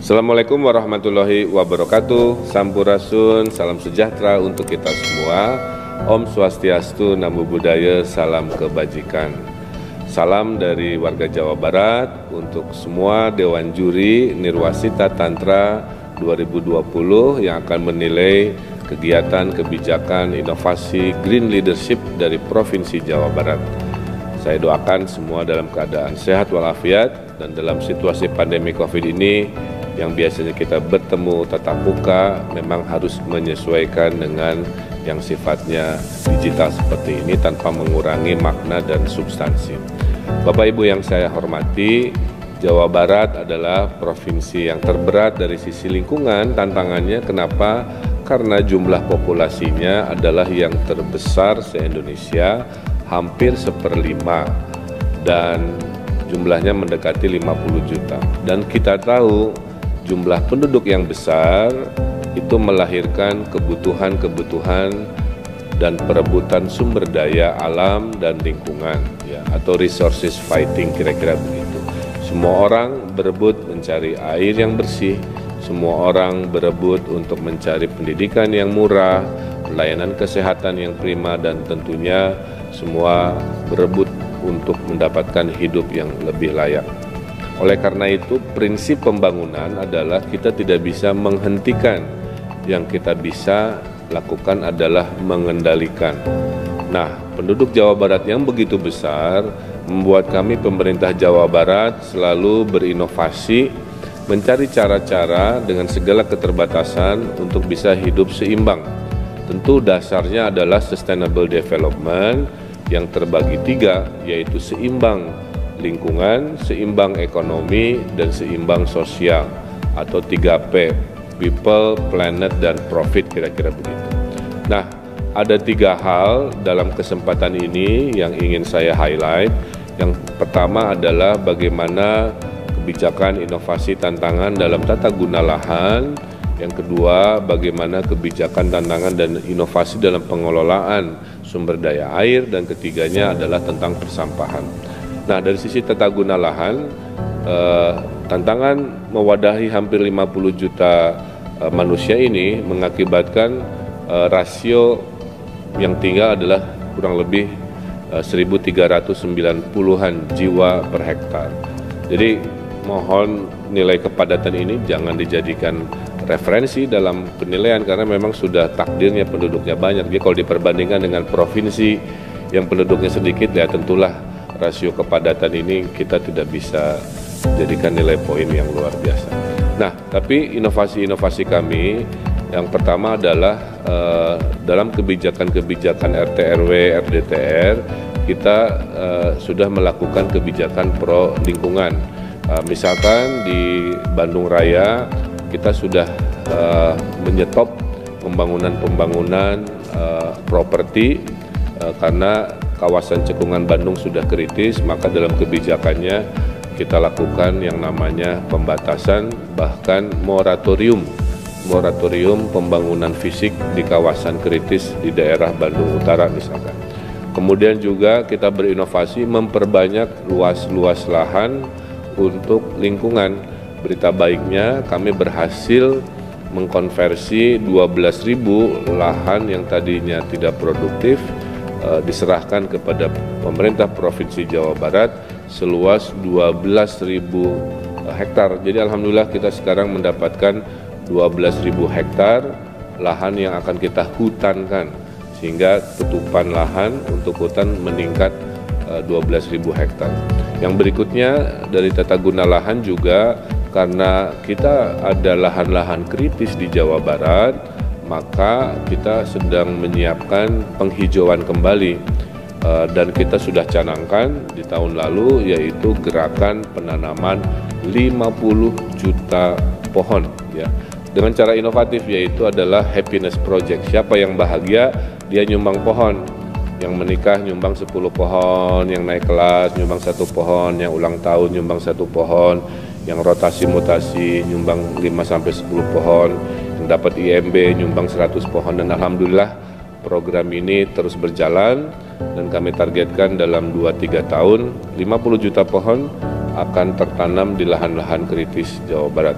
Assalamualaikum warahmatullahi wabarakatuh. Sampurasun, salam sejahtera untuk kita semua. Om Swastiastu, Namo Buddhaya, salam kebajikan. Salam dari warga Jawa Barat untuk semua Dewan Juri Nirwasita Tantra 2020 yang akan menilai kegiatan, kebijakan, inovasi, green leadership dari Provinsi Jawa Barat. Saya doakan semua dalam keadaan sehat walafiat dan dalam situasi pandemi COVID ini yang biasanya kita bertemu tatap muka memang harus menyesuaikan dengan yang sifatnya digital seperti ini tanpa mengurangi makna dan substansi. Bapak Ibu yang saya hormati, Jawa Barat adalah provinsi yang terberat dari sisi lingkungan. Tantangannya kenapa? Karena jumlah populasinya adalah yang terbesar se-Indonesia, hampir 1/5 dan jumlahnya mendekati 50 juta. Dan kita tahu jumlah penduduk yang besar itu melahirkan kebutuhan-kebutuhan dan perebutan sumber daya alam dan lingkungan, ya, atau resources fighting, kira-kira begitu. Semua orang berebut mencari air yang bersih, semua orang berebut untuk mencari pendidikan yang murah, pelayanan kesehatan yang prima, dan tentunya semua berebut untuk mendapatkan hidup yang lebih layak. Oleh karena itu, prinsip pembangunan adalah kita tidak bisa menghentikan. Yang kita bisa lakukan adalah mengendalikan. Nah, penduduk Jawa Barat yang begitu besar membuat kami pemerintah Jawa Barat selalu berinovasi, mencari cara-cara dengan segala keterbatasan untuk bisa hidup seimbang. Tentu dasarnya adalah sustainable development yang terbagi 3, yaitu seimbang lingkungan, seimbang ekonomi, dan seimbang sosial, atau 3P, people, planet, dan profit, kira-kira begitu. Nah, ada 3 hal dalam kesempatan ini yang ingin saya highlight. Yang pertama adalah bagaimana kebijakan inovasi tantangan dalam tata guna lahan. Yang kedua, bagaimana kebijakan tantangan dan inovasi dalam pengelolaan sumber daya air. Dan ketiganya adalah tentang persampahan. Nah, dari sisi tata guna lahan, tantangan mewadahi hampir 50 juta manusia ini mengakibatkan rasio yang tinggal adalah kurang lebih 1.390-an jiwa per hektar. Jadi mohon nilai kepadatan ini jangan dijadikan referensi dalam penilaian karena memang sudah takdirnya penduduknya banyak. Jadi kalau diperbandingkan dengan provinsi yang penduduknya sedikit, ya tentulah rasio kepadatan ini kita tidak bisa jadikan nilai poin yang luar biasa. Nah, tapi inovasi-inovasi kami yang pertama adalah dalam kebijakan-kebijakan RT RW, RDTR, kita sudah melakukan kebijakan pro lingkungan. Misalkan di Bandung Raya kita sudah menyetop pembangunan properti karena kawasan cekungan Bandung sudah kritis, maka dalam kebijakannya kita lakukan yang namanya pembatasan, bahkan moratorium pembangunan fisik di kawasan kritis di daerah Bandung Utara misalkan. Kemudian juga kita berinovasi memperbanyak luas-luas lahan untuk lingkungan. Berita baiknya kami berhasil mengkonversi 12.000 lahan yang tadinya tidak produktif diserahkan kepada pemerintah Provinsi Jawa Barat seluas 12.000 hektar. Jadi alhamdulillah kita sekarang mendapatkan 12.000 hektar lahan yang akan kita hutankan sehingga tutupan lahan untuk hutan meningkat 12.000 hektar. Yang berikutnya dari tata guna lahan juga karena kita ada lahan-lahan kritis di Jawa Barat, maka kita sedang menyiapkan penghijauan kembali dan kita sudah canangkan di tahun lalu, yaitu gerakan penanaman 50 juta pohon, ya, dengan cara inovatif, yaitu adalah happiness project. Siapa yang bahagia dia nyumbang pohon, yang menikah nyumbang 10 pohon, yang naik kelas nyumbang 1 pohon, yang ulang tahun nyumbang 1 pohon, yang rotasi mutasi nyumbang 5-10 pohon, yang dapat IMB nyumbang 100 pohon. Dan alhamdulillah program ini terus berjalan dan kami targetkan dalam 2-3 tahun 50 juta pohon akan tertanam di lahan-lahan kritis Jawa Barat.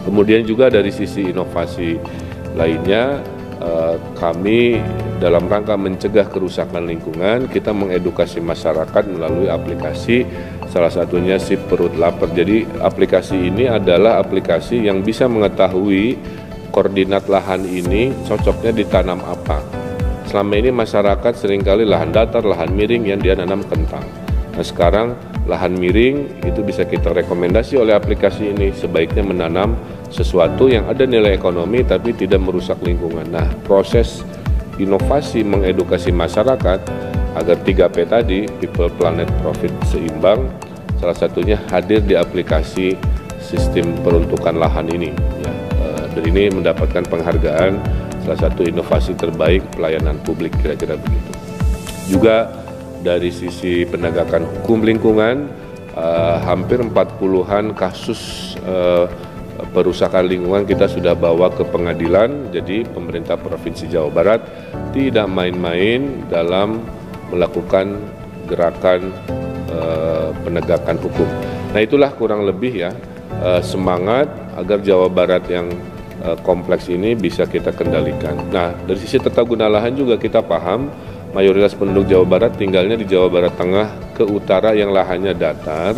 Kemudian juga dari sisi inovasi lainnya, kami dalam rangka mencegah kerusakan lingkungan, kita mengedukasi masyarakat melalui aplikasi, salah satunya Si Perut Lapar. Jadi aplikasi ini adalah aplikasi yang bisa mengetahui koordinat lahan ini cocoknya ditanam apa. Selama ini masyarakat seringkali lahan datar, lahan miring yang dia nanam kentang. Nah sekarang lahan miring itu bisa kita rekomendasi oleh aplikasi ini, sebaiknya menanam sesuatu yang ada nilai ekonomi tapi tidak merusak lingkungan. Nah proses inovasi mengedukasi masyarakat agar 3P tadi, People, Planet, Profit, seimbang, salah satunya hadir di aplikasi sistem peruntukan lahan ini. Ya, dan ini mendapatkan penghargaan salah satu inovasi terbaik pelayanan publik, kira-kira begitu. Juga dari sisi penegakan hukum lingkungan, hampir 40-an kasus perusakan lingkungan kita sudah bawa ke pengadilan. Jadi pemerintah Provinsi Jawa Barat tidak main-main dalam melakukan gerakan penegakan hukum. Nah itulah kurang lebih ya semangat agar Jawa Barat yang kompleks ini bisa kita kendalikan. Nah dari sisi tata guna lahan juga kita paham mayoritas penduduk Jawa Barat tinggalnya di Jawa Barat Tengah ke utara yang lahannya datar,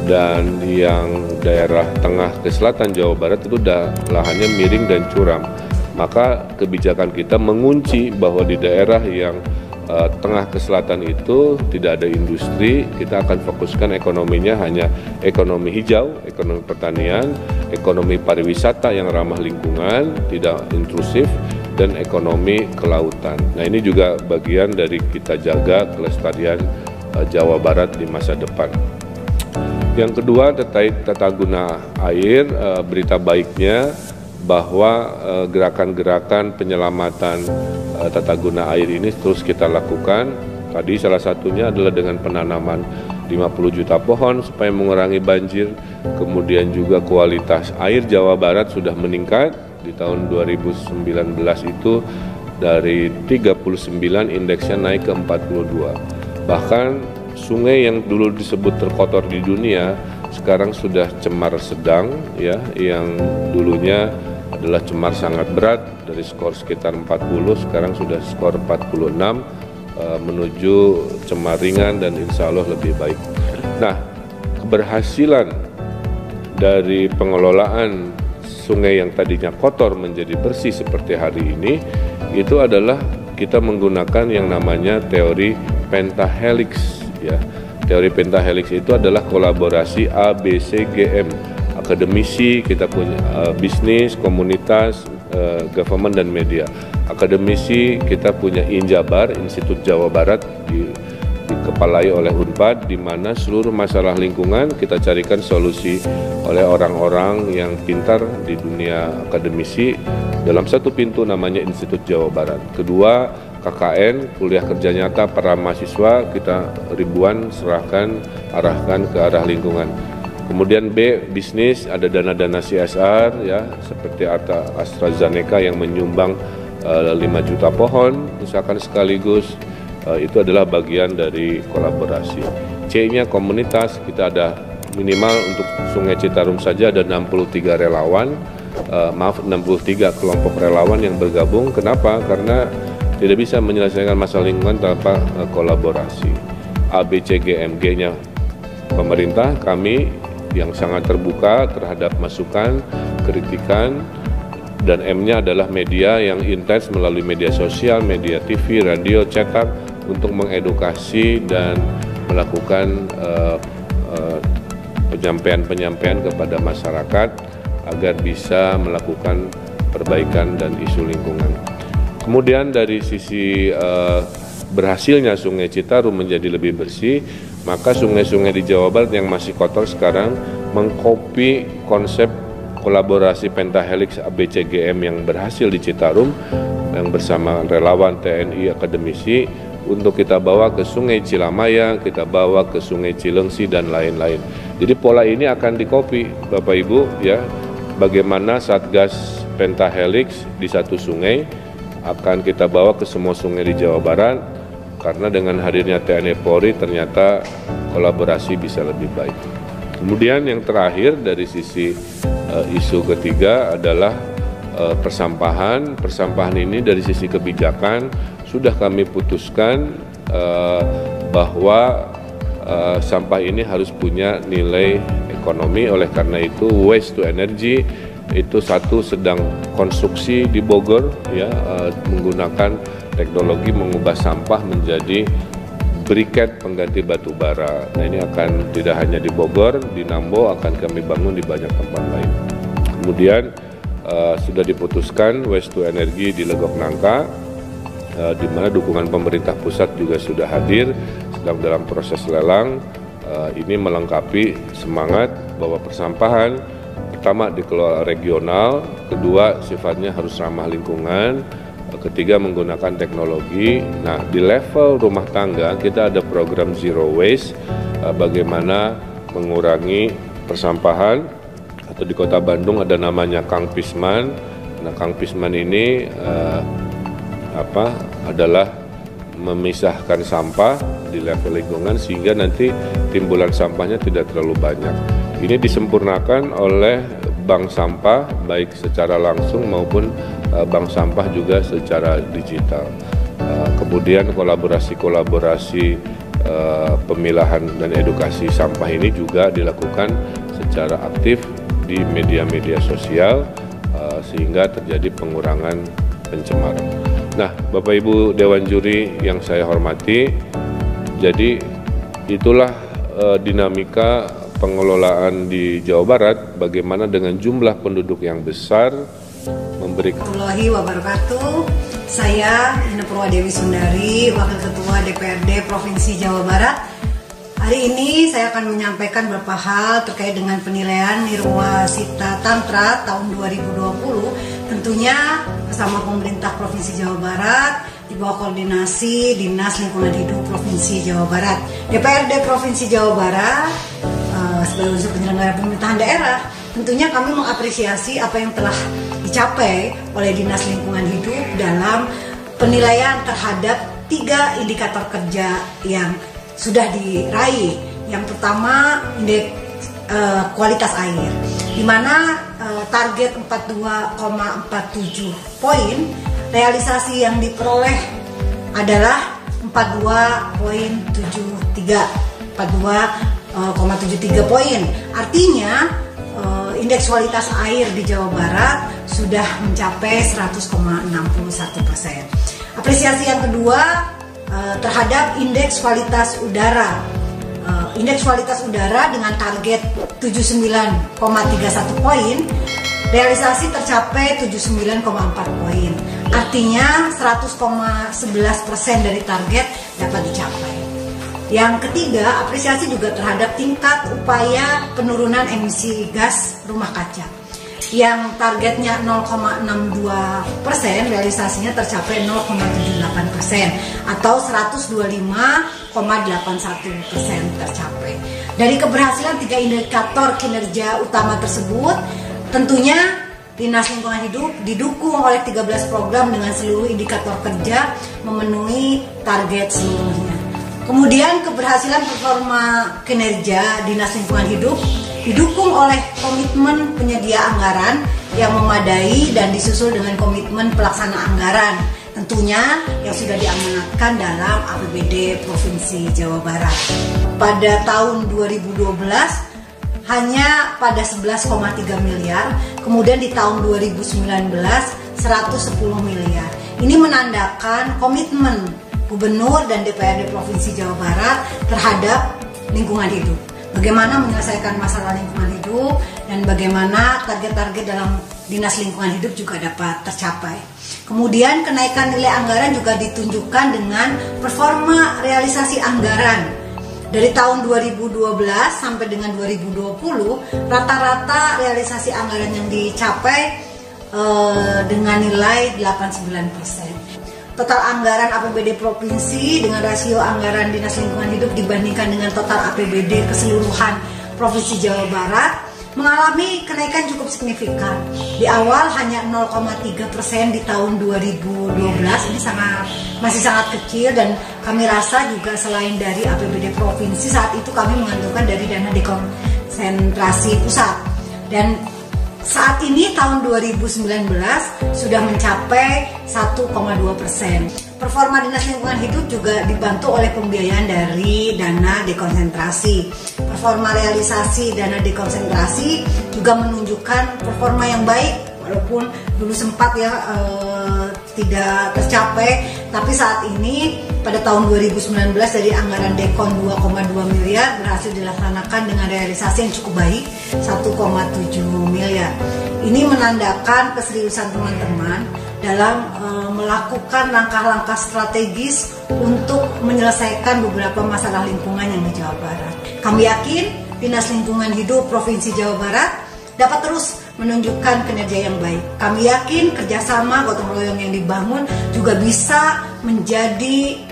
dan yang daerah tengah ke selatan Jawa Barat itu lahannya miring dan curam. Maka kebijakan kita mengunci bahwa di daerah yang tengah ke selatan itu tidak ada industri, kita akan fokuskan ekonominya hanya ekonomi hijau, ekonomi pertanian, ekonomi pariwisata yang ramah lingkungan, tidak intrusif, dan ekonomi kelautan. Nah ini juga bagian dari kita jaga kelestarian Jawa Barat di masa depan. Yang kedua terkait tata guna air, berita baiknya bahwa gerakan-gerakan penyelamatan tata guna air ini terus kita lakukan. Tadi salah satunya adalah dengan penanaman 50 juta pohon supaya mengurangi banjir. Kemudian juga kualitas air Jawa Barat sudah meningkat. Di tahun 2019 itu dari 39 indeksnya naik ke 42. Bahkan sungai yang dulu disebut terkotor di dunia sekarang sudah cemar sedang, ya, yang dulunya adalah cemar sangat berat, dari skor sekitar 40 sekarang sudah skor 46, menuju cemar ringan dan insya Allah lebih baik. Nah, keberhasilan dari pengelolaan sungai yang tadinya kotor menjadi bersih seperti hari ini itu adalah kita menggunakan yang namanya teori pentahelix, ya. Teori pentahelix itu adalah kolaborasi ABCGM, akademisi, kita punya bisnis, komunitas, government dan media. Akademisi kita punya Injabar, Institut Jawa Barat, dikepalai oleh Unpad, di mana seluruh masalah lingkungan kita carikan solusi oleh orang-orang yang pintar di dunia akademisi dalam satu pintu namanya Institut Jawa Barat. Kedua, KKN, kuliah kerja nyata para mahasiswa, kita ribuan arahkan ke arah lingkungan. Kemudian B, bisnis, ada dana-dana CSR, ya, seperti AstraZeneca yang menyumbang 5 juta pohon, misalkan sekaligus. Itu adalah bagian dari kolaborasi. C-nya komunitas, kita ada minimal untuk Sungai Citarum saja ada 63 relawan, 63 kelompok relawan yang bergabung. Kenapa? Karena tidak bisa menyelesaikan masalah lingkungan tanpa kolaborasi. ABCGMG-nya pemerintah, kami yang sangat terbuka terhadap masukan, kritikan, dan M-nya adalah media yang intens melalui media sosial, media TV, radio, cetak untuk mengedukasi dan melakukan penyampaian-penyampaian kepada masyarakat agar bisa melakukan perbaikan dan isu lingkungan. Kemudian dari sisi berhasilnya Sungai Citarum menjadi lebih bersih, maka sungai-sungai di Jawa Barat yang masih kotor sekarang mengkopi konsep kolaborasi pentahelix ABCGM yang berhasil di Citarum yang bersama relawan TNI akademisi untuk kita bawa ke Sungai Cilamaya, kita bawa ke Sungai Cilengsi dan lain-lain. Jadi pola ini akan dikopi Bapak Ibu, ya. Bagaimana Satgas Pentahelix di satu sungai akan kita bawa ke semua sungai di Jawa Barat, karena dengan hadirnya TNI Polri ternyata kolaborasi bisa lebih baik. Kemudian yang terakhir dari sisi Isu ketiga adalah persampahan. Persampahan ini dari sisi kebijakan sudah kami putuskan bahwa sampah ini harus punya nilai ekonomi. Oleh karena itu waste to energy itu satu sedang konstruksi di Bogor ya, menggunakan teknologi mengubah sampah menjadi briket pengganti batu bara. Nah, ini akan tidak hanya di Bogor, di Nambo akan kami bangun di banyak tempat lain. Kemudian sudah diputuskan waste to energy di Legok Nangka, di mana dukungan pemerintah pusat juga sudah hadir, sedang dalam proses lelang. Ini melengkapi semangat bahwa persampahan pertama dikelola regional, kedua sifatnya harus ramah lingkungan, ketiga menggunakan teknologi. Nah, di level rumah tangga kita ada program Zero Waste, bagaimana mengurangi persampahan, atau di Kota Bandung ada namanya Kang Pisman. Nah, Kang Pisman ini adalah memisahkan sampah di level lingkungan sehingga nanti timbulan sampahnya tidak terlalu banyak. Ini disempurnakan oleh bank sampah baik secara langsung maupun bank sampah juga secara digital. Kemudian kolaborasi pemilahan dan edukasi sampah ini juga dilakukan secara aktif di media-media sosial sehingga terjadi pengurangan pencemaran. Nah, Bapak Ibu Dewan Juri yang saya hormati, jadi itulah dinamika pengelolaan di Jawa Barat, bagaimana dengan jumlah penduduk yang besar memberikan. Warahmatullahi wabarakatuh. Saya Ina Purwadewi Sundari, Wakil Ketua DPRD Provinsi Jawa Barat. Hari ini saya akan menyampaikan beberapa hal terkait dengan penilaian Nirwasita Tantra tahun 2020. Tentunya bersama pemerintah Provinsi Jawa Barat di bawah koordinasi Dinas Lingkungan Hidup Provinsi Jawa Barat. DPRD Provinsi Jawa Barat sebagai unsur penyelenggara pemerintahan daerah, tentunya kami mengapresiasi apa yang telah dicapai oleh Dinas Lingkungan Hidup dalam penilaian terhadap 3 indikator kerja yang sudah diraih. Yang pertama, indeks kualitas air, di mana target 42,47 poin, realisasi yang diperoleh adalah 42,73 poin. Artinya indeks kualitas air di Jawa Barat sudah mencapai 100,61%. Apresiasi yang kedua terhadap indeks kualitas udara. Indeks kualitas udara dengan target 79,31 poin, realisasi tercapai 79,4 poin. Artinya 100,11% dari target dapat dicapai. Yang ketiga, apresiasi juga terhadap tingkat upaya penurunan emisi gas rumah kaca. Yang targetnya 0,62%, realisasinya tercapai 0,78% atau 125,81% tercapai. Dari keberhasilan 3 indikator kinerja utama tersebut, tentunya Dinas Lingkungan Hidup didukung oleh 13 program dengan seluruh indikator kerja memenuhi target seluruhnya. Kemudian keberhasilan performa kinerja Dinas Lingkungan Hidup didukung oleh komitmen penyedia anggaran yang memadai dan disusul dengan komitmen pelaksana anggaran, tentunya yang sudah diamanatkan dalam APBD Provinsi Jawa Barat. Pada tahun 2012 hanya pada 11,3 miliar, kemudian di tahun 2019 110 miliar. Ini menandakan komitmen Gubernur dan DPRD Provinsi Jawa Barat terhadap lingkungan hidup. Bagaimana menyelesaikan masalah lingkungan hidup dan bagaimana target-target dalam Dinas Lingkungan Hidup juga dapat tercapai. Kemudian kenaikan nilai anggaran juga ditunjukkan dengan performa realisasi anggaran. Dari tahun 2012 sampai dengan 2020, rata-rata realisasi anggaran yang dicapai dengan nilai 89%. Total anggaran APBD Provinsi dengan rasio anggaran Dinas Lingkungan Hidup dibandingkan dengan total APBD keseluruhan Provinsi Jawa Barat mengalami kenaikan cukup signifikan. Di awal hanya 0,3% di tahun 2012, ini masih sangat kecil, dan kami rasa juga selain dari APBD Provinsi, saat itu kami mengantongan dari dana dekonsentrasi pusat. Dan Saat ini tahun 2019 sudah mencapai 1,2%. Performa Dinas Lingkungan Hidup juga dibantu oleh pembiayaan dari dana dekonsentrasi. Performa realisasi dana dekonsentrasi juga menunjukkan performa yang baik, walaupun dulu sempat tidak tercapai, tapi saat ini pada tahun 2019 dari anggaran Dekon 2,2 miliar berhasil dilaksanakan dengan realisasi yang cukup baik 1,7 miliar. Ini menandakan keseriusan teman-teman dalam melakukan langkah-langkah strategis untuk menyelesaikan beberapa masalah lingkungan yang di Jawa Barat. Kami yakin Dinas Lingkungan Hidup Provinsi Jawa Barat dapat terus menunjukkan kinerja yang baik. Kami yakin kerjasama gotong royong yang dibangun juga bisa menjadi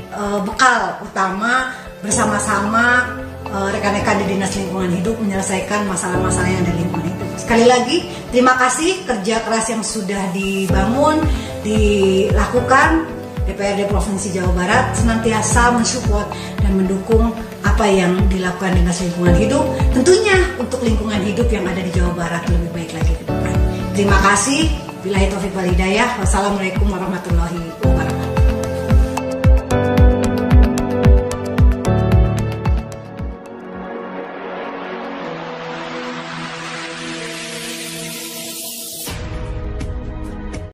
bekal utama bersama-sama rekan-rekan di Dinas Lingkungan Hidup menyelesaikan masalah-masalah yang ada di lingkungan hidup. Sekali lagi, terima kasih kerja keras yang sudah dibangun, dilakukan. DPRD Provinsi Jawa Barat senantiasa mensupport dan mendukung apa yang dilakukan Dinas Lingkungan Hidup, tentunya untuk lingkungan hidup yang ada di Jawa Barat lebih baik lagi ke depan. Terima kasih. Billahi taufiq wal hidayah. Wassalamualaikum warahmatullahi wabarakatuh.